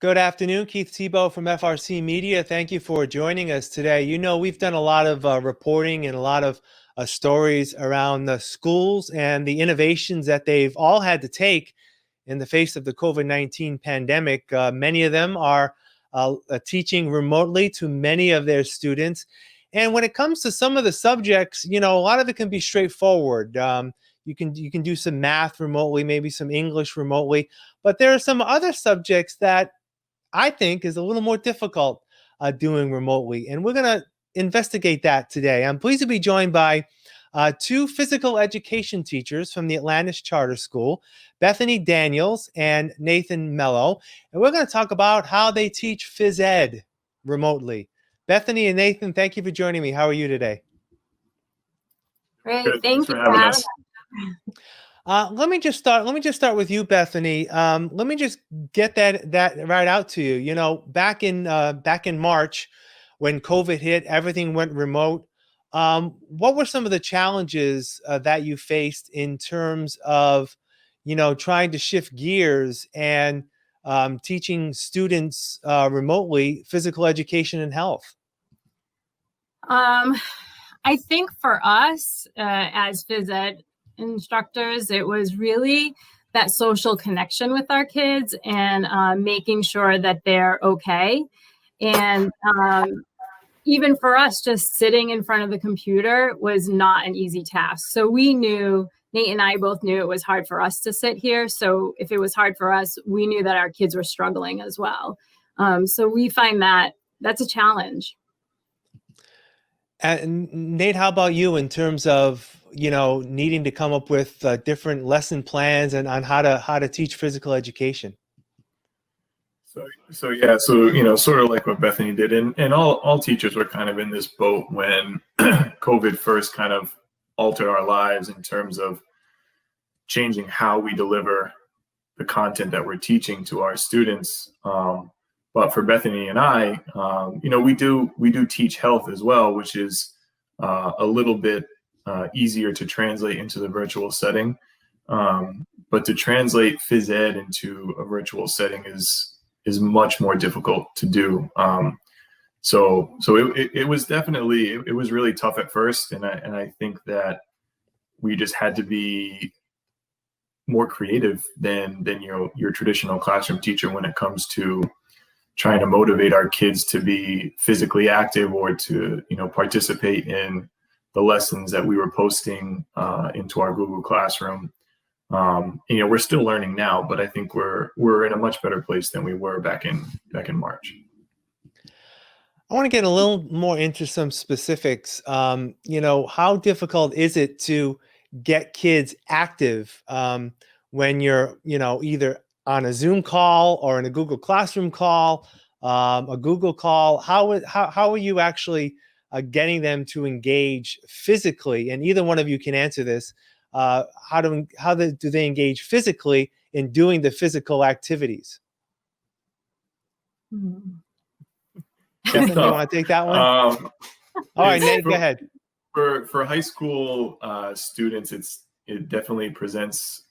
Good afternoon, Keith Tebow from FRCmedia. Thank you for joining us today. You know, we've done a lot of reporting and a lot of stories around the schools and the innovations that they've all had to take in the face of the COVID-19 pandemic. Many of them are teaching remotely to many of their students. And when it comes to some of the subjects, you know, a lot of it can be straightforward. You can do some math remotely, maybe some English remotely, but there are some other subjects that I think is a little more difficult doing remotely. And we're going to investigate that today. I'm pleased to be joined by two physical education teachers from the Atlantis Charter School, Bethany Daniels and Nathan Mello. And we're going to talk about how they teach phys ed remotely. Bethany and Nathan, thank you for joining me. How are you today? Great, Good. thank Thanks you for having us. Let me just start with you, Bethany. Let me just get that right out to you. You know, back in March, when COVID hit, everything went remote. What were some of the challenges that you faced in terms of, you know, trying to shift gears and teaching students remotely physical education and health? I think for us as phys ed instructors, it was really that social connection with our kids and making sure that they're okay. And even for us, just sitting in front of the computer was not an easy task. So we knew, Nate and I both knew it was hard for us to sit here. So if it was hard for us, we knew that our kids were struggling as well. So we find that that's a challenge. And Nate, how about you in terms of, you know, needing to come up with different lesson plans and on how to teach physical education? So you know, sort of like what Bethany did, and all teachers were kind of in this boat when COVID first kind of altered our lives in terms of changing how we deliver the content that we're teaching to our students. But for Bethany and I, you know, we do teach health as well, which is a little bit easier to translate into the virtual setting. But to translate phys ed into a virtual setting is much more difficult to do. So it was definitely, it was really tough at first. And I think that we just had to be more creative than your traditional classroom teacher when it comes to trying to motivate our kids to be physically active or to, you know, participate in the lessons that we were posting into our Google Classroom. You know, we're still learning now, but I think we're in a much better place than we were back in March. I want to get a little more into some specifics. You know, how difficult is it to get kids active when you're, you know, either on a Zoom call or in a Google Classroom call, a Google call? How are you actually getting them to engage physically? And either one of you can answer this. How do they engage physically in doing the physical activities? Bethany, you want to take that one? All right, Nate, go ahead. For high school students, it definitely presents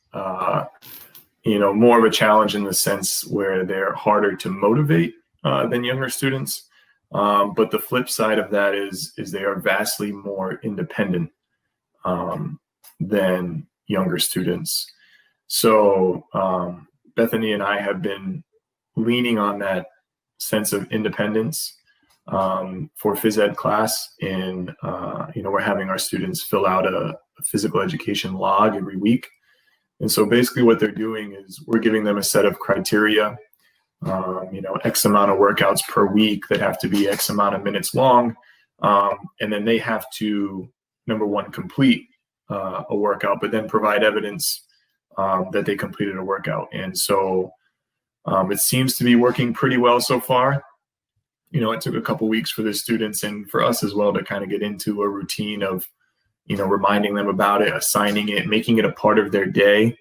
you know, more of a challenge in the sense where they're harder to motivate than younger students. But the flip side of that is they are vastly more independent than younger students. So Bethany and I have been leaning on that sense of independence for phys ed class. And, you know, we're having our students fill out a physical education log every week. And so basically what they're doing is we're giving them a set of criteria, you know, X amount of workouts per week that have to be X amount of minutes long. And then they have to, number one, complete a workout, but then provide evidence that they completed a workout. And so it seems to be working pretty well so far. You know, it took a couple weeks for the students and for us as well to kind of get into a routine of, you know, reminding them about it, assigning it, making it a part of their day.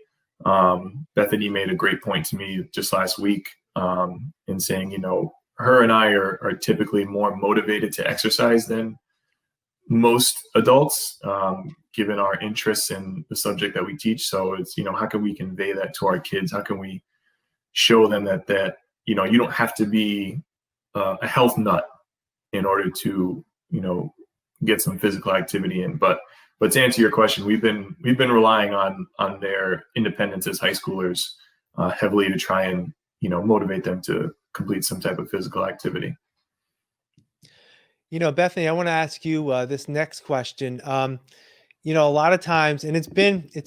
Bethany made a great point to me just last week in saying, you know, her and I are typically more motivated to exercise than most adults, given our interests in the subject that we teach. So it's, you know, how can we convey that to our kids? How can we show them that you don't have to be a health nut in order to, get some physical activity in. But to answer your question, we've been relying on their independence as high schoolers heavily to try and, motivate them to complete some type of physical activity. Bethany, I want to ask you this next question. A lot of times, and it's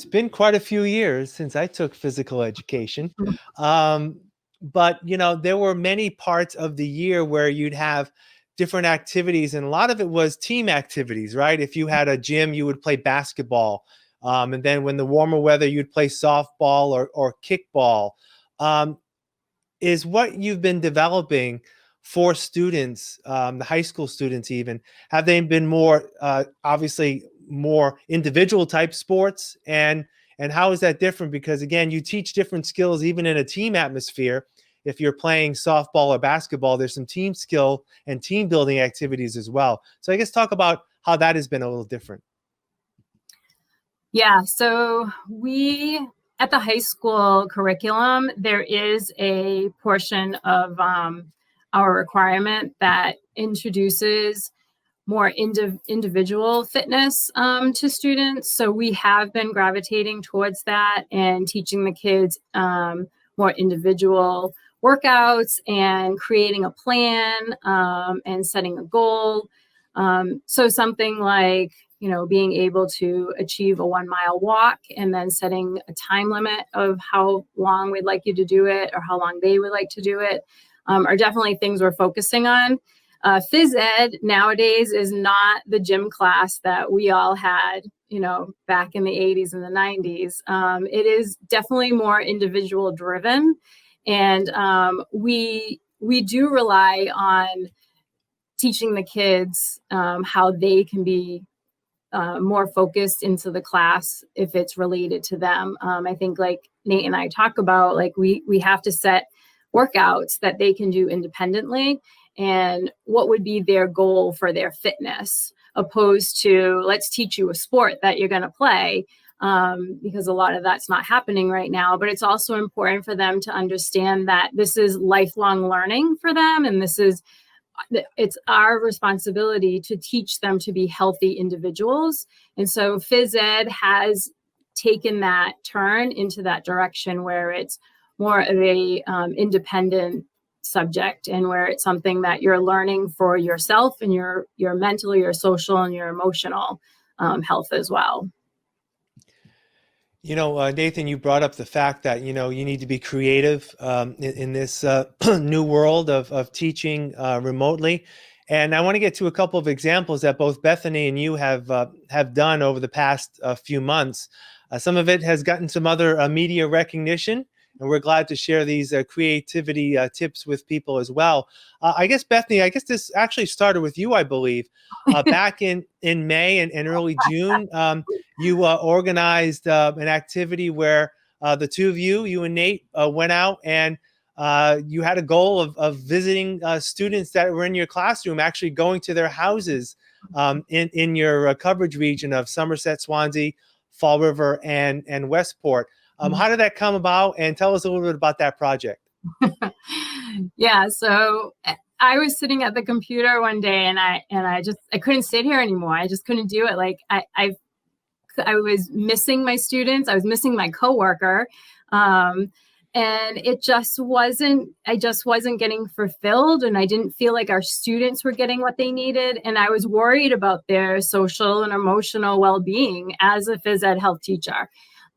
been quite a few years since I took physical education. But there were many parts of the year where you'd have different activities, and a lot of it was team activities, right? If you had a gym, you would play basketball. And then when the warmer weather, you'd play softball or kickball. Is what you've been developing for students, the high school students even, have they been more, obviously, more individual type sports? And how is that different? Because again, you teach different skills even in a team atmosphere. If you're playing softball or basketball, there's some team skill and team building activities as well. So I guess talk about how that has been a little different. Yeah, so at the high school curriculum, there is a portion of our requirement that introduces more individual fitness to students. So we have been gravitating towards that and teaching the kids more individual workouts and creating a plan and setting a goal. So something like, being able to achieve a 1 mile walk and then setting a time limit of how long we'd like you to do it or how long they would like to do it are definitely things we're focusing on. Phys ed nowadays is not the gym class that we all had, back in the 80s and the 90s. It is definitely more individual driven. And we do rely on teaching the kids how they can be more focused into the class if it's related to them. I think like Nate and I talk about, like we have to set workouts that they can do independently and what would be their goal for their fitness, opposed to let's teach you a sport that you're going to play, because a lot of that's not happening right now. But it's also important for them to understand that this is lifelong learning for them, and it's our responsibility to teach them to be healthy individuals. And so phys ed has taken that turn into that direction where it's more of a independent subject, and where it's something that you're learning for yourself and your mental, your social, and your emotional health as well. Nathan, you brought up the fact that, you need to be creative in this new world of teaching remotely. And I want to get to a couple of examples that both Bethany and you have done over the past few months. Some of it has gotten some other media recognition, and we're glad to share these creativity tips with people as well. I guess, Bethany, this actually started with you, I believe. Back in May and early June, you organized an activity where the two of you and Nate, went out and you had a goal of visiting students that were in your classroom, actually going to their houses in your coverage region of Somerset, Swansea, Fall River, and Westport. How did that come about? And tell us a little bit about that project. Yeah, so I was sitting at the computer one day and I couldn't sit here anymore. I just couldn't do it. Like I was missing my students. I was missing my coworker. And I just wasn't getting fulfilled, and I didn't feel like our students were getting what they needed. And I was worried about their social and emotional well-being as a phys ed health teacher.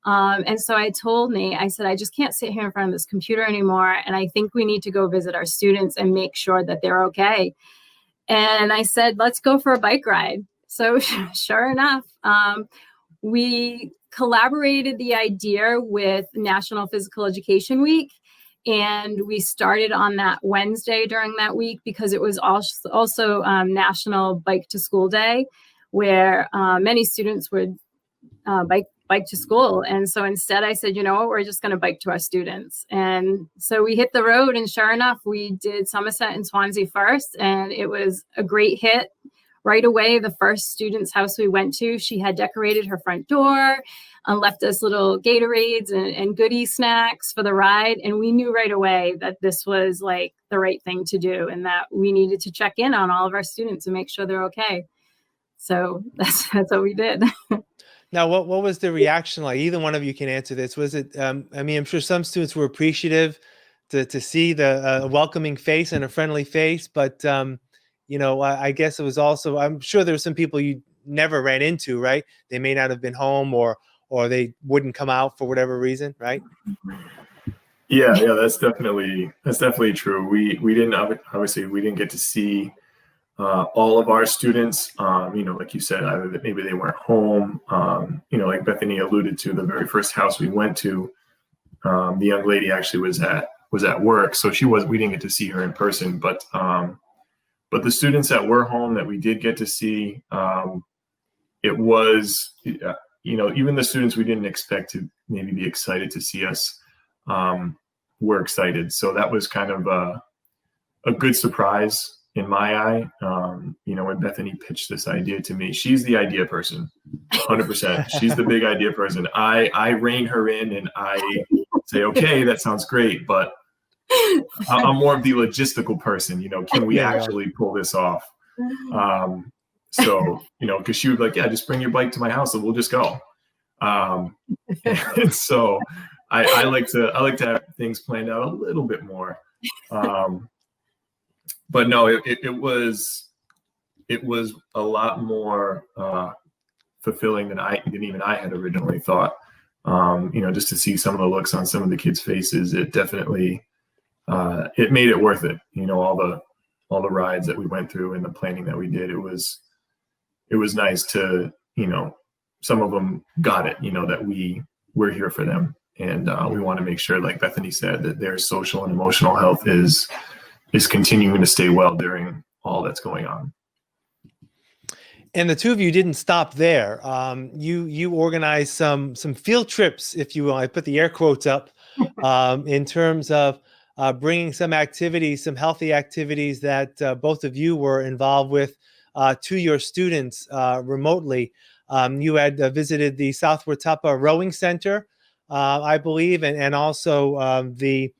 And so I told Nate, I said, I just can't sit here in front of this computer anymore. And I think we need to go visit our students and make sure that they're okay. And I said, let's go for a bike ride. So sure enough, we collaborated the idea with National Physical Education Week. And we started on that Wednesday during that week because it was also National Bike to School Day, where many students would bike to school. And so instead I said, you know what, we're just going to bike to our students. And so we hit the road, and sure enough, we did Somerset and Swansea first, and it was a great hit. right away, the first student's house we went to, she had decorated her front door and left us little Gatorades and goodie snacks for the ride. And we knew right away that this was like the right thing to do and that we needed to check in on all of our students and make sure they're okay. So that's what we did. Now, what was the reaction like? Either one of you can answer this. Was it, I mean, I'm sure some students were appreciative to see the welcoming face and a friendly face, but, you know, I guess it was also, I'm sure there were some people you never ran into, right? They may not have been home or they wouldn't come out for whatever reason, right? Yeah, that's definitely true. We didn't, obviously we didn't get to see all of our students, you know, like you said, either that maybe they weren't home, you know, like Bethany alluded to, the very first house we went to, the young lady actually was at work, so we didn't get to see her in person, but the students that were home that we did get to see, it was, you know, even the students we didn't expect to maybe be excited to see us, were excited. So that was kind of a good surprise in my eye. You know, when Bethany pitched this idea to me, she's the idea person, 100%. She's the big idea person. I rein her in and I say, okay, that sounds great, but I'm more of the logistical person. You know, can we actually pull this off? So, you know, because she would be like, yeah, just bring your bike to my house and we'll just go. And so I like to have things planned out a little bit more. But no, it was a lot more fulfilling than even I had originally thought. You know, just to see some of the looks on some of the kids' faces, it definitely it made it worth it. You know, all the rides that we went through and the planning that we did. It was nice to, you know, some of them got it. You know, that we're here for them, and we want to make sure, like Bethany said, that their social and emotional health is continuing to stay well during all that's going on. And the two of you didn't stop there. You organized some field trips, if you will. I put the air quotes up, in terms of bringing some activities, some healthy activities that both of you were involved with to your students remotely. You had visited the South Watuppa Rowing Center, I believe, and also it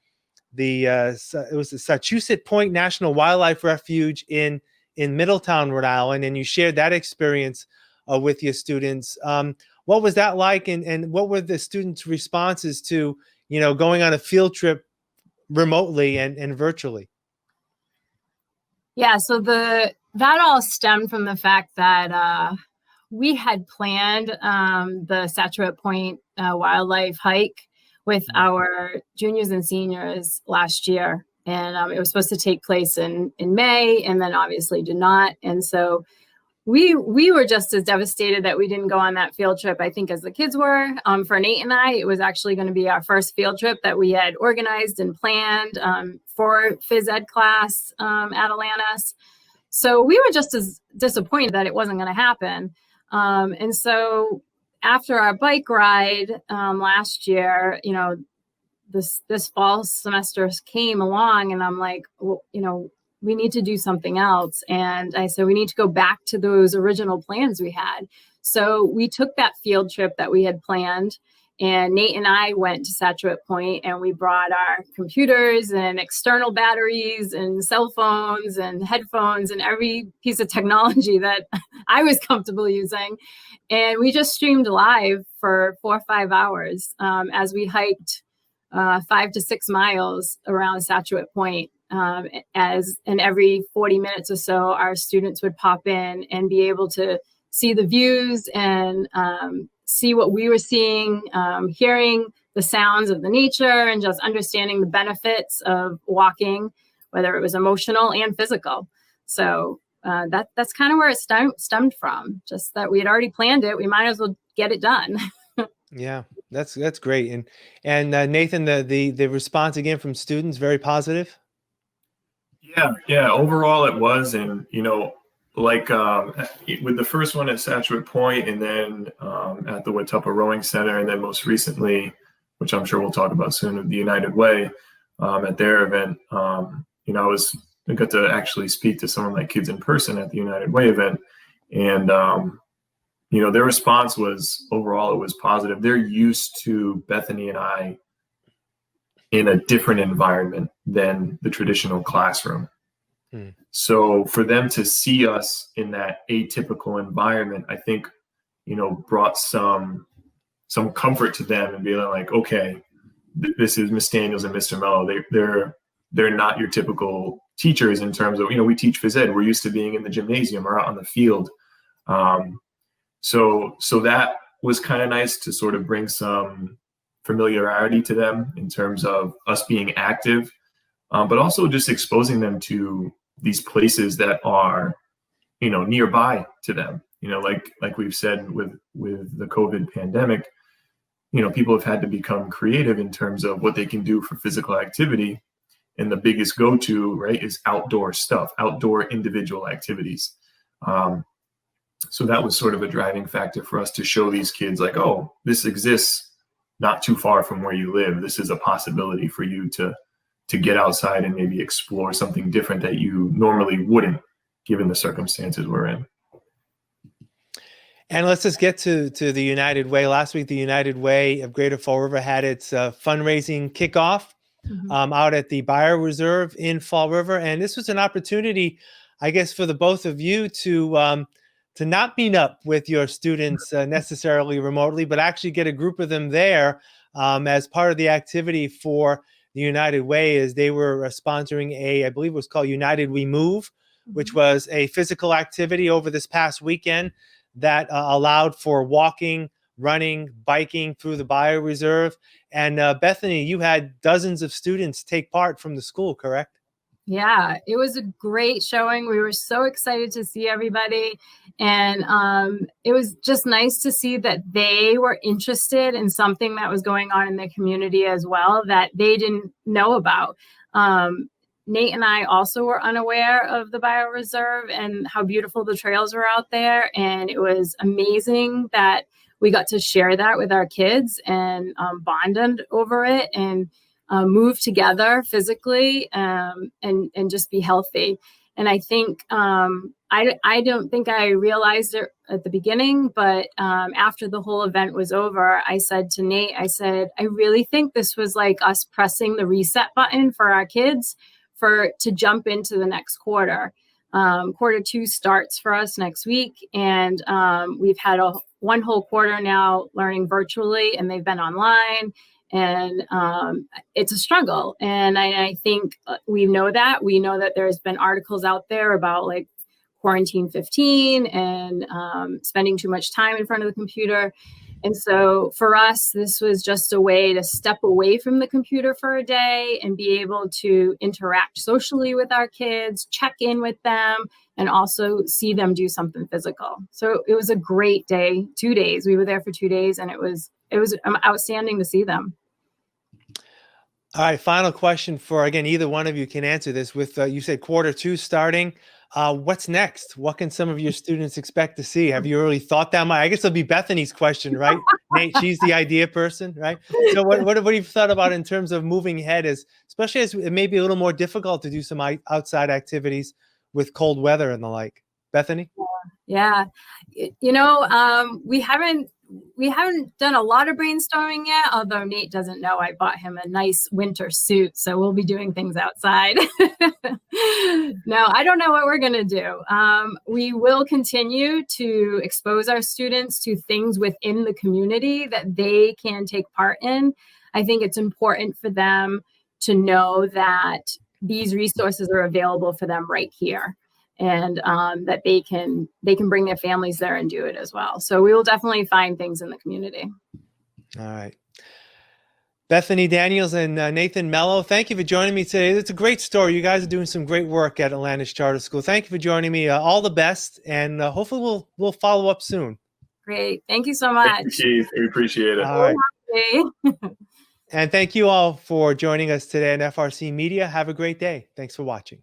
was the Sachusett Point National Wildlife Refuge in Middletown, Rhode Island, and you shared that experience with your students. What was that like, and what were the students' responses to, you know, going on a field trip remotely and virtually? Yeah, so that all stemmed from the fact that we had planned the Sachusett Point wildlife hike with our juniors and seniors last year. And it was supposed to take place in May, and then obviously did not. And so we were just as devastated that we didn't go on that field trip, I think, as the kids were. For Nate and I, it was actually going to be our first field trip that we had organized and planned for phys ed class at Atlantis. So we were just as disappointed that it wasn't going to happen. And so after our bike ride last year, you know, this fall semester came along, and I'm like, well, you know, we need to do something else. And I said, we need to go back to those original plans we had. So we took that field trip that we had planned, and Nate and I went to Sachusett Point, and we brought our computers and external batteries and cell phones and headphones and every piece of technology that I was comfortable using. And we just streamed live for 4 or 5 hours as we hiked 5 to 6 miles around Sachusett Point. And every 40 minutes or so, our students would pop in and be able to see the views and see what we were seeing, hearing the sounds of the nature, and just understanding the benefits of walking, whether it was emotional and physical. So that's kind of where it stemmed from. Just that we had already planned it. We might as well get it done. Yeah, that's great. And Nathan, the response again from students, very positive. Yeah. Overall, it was, and you know, like with the first one at Sachusett Point, and then at the Watuppa Rowing Center, and then most recently, which I'm sure we'll talk about soon, with the United Way at their event. You know, I got to actually speak to some of my kids in person at the United Way event, and their response was, overall, it was positive. They're used to Bethany and I in a different environment than the traditional classroom. So for them to see us in that atypical environment, I think, brought some comfort to them and being like, okay, this is Miss Daniels and Mr. Mello. They're not your typical teachers in terms of, we teach phys ed. We're used to being in the gymnasium or out on the field. So that was kind of nice to sort of bring some familiarity to them in terms of us being active, but also just exposing them to these places that are, nearby to them. Like we've said with the COVID pandemic, people have had to become creative in terms of what they can do for physical activity. And the biggest go-to, right, is outdoor stuff, outdoor individual activities. So that was sort of a driving factor for us to show these kids like, oh, this exists not too far from where you live. This is a possibility for you to get outside and maybe explore something different that you normally wouldn't, given the circumstances we're in. And let's just get to the United Way. Last week, the United Way of Greater Fall River had its fundraising kickoff out at the Bio Reserve in Fall River. And this was an opportunity, I guess, for the both of you to not meet up with your students necessarily remotely, but actually get a group of them there as part of the activity for the United Way, as they were sponsoring I believe it was called United We Move, which was a physical activity over this past weekend that allowed for walking, running, biking through the Bio Reserve. And Bethany, you had dozens of students take part from the school, correct? Yeah, it was a great showing. We were so excited to see everybody. And it was just nice to see that they were interested in something that was going on in the community as well that they didn't know about. Nate and I also were unaware of the Bio Reserve and how beautiful the trails were out there. And it was amazing that we got to share that with our kids and bonded over it and move together physically and just be healthy. And I think I don't think I realized it at the beginning, but after the whole event was over, I said to Nate, I really think this was like us pressing the reset button for our kids to jump into the next quarter. Quarter 2 starts for us next week. And we've had one whole quarter now learning virtually, and they've been online. And it's a struggle. And I think we know that there's been articles out there about like quarantine 15 and spending too much time in front of the computer. And so for us, this was just a way to step away from the computer for a day and be able to interact socially with our kids, check in with them, and also see them do something physical. So it was a great day, 2 days. We were there for 2 days, and it was outstanding to see them. All right, final question for, again, either one of you can answer this. With you said quarter 2 starting, what's next? What can some of your students expect to see? Have you really thought that much? I guess it'll be Bethany's question, right? Nate, she's the idea person, right? So what have you thought about in terms of moving ahead, especially as it may be a little more difficult to do some outside activities with cold weather and the like? Bethany? Yeah. We haven't done a lot of brainstorming yet, although Nate doesn't know I bought him a nice winter suit, so we'll be doing things outside. No, I don't know what we're going to do. We will continue to expose our students to things within the community that they can take part in. I think it's important for them to know that these resources are available for them right here. And that they can bring their families there and do it as well. So we will definitely find things in the community. All right. Bethany Daniels and Nathan Mello, thank you for joining me today. It's a great story. You guys are doing some great work at Atlantis Charter School. Thank you for joining me. All the best, and hopefully we'll follow up soon. Great. Thank you so much. Thank you, Keith. We appreciate it. All right. And thank you all for joining us today on FRC Media. Have a great day. Thanks for watching.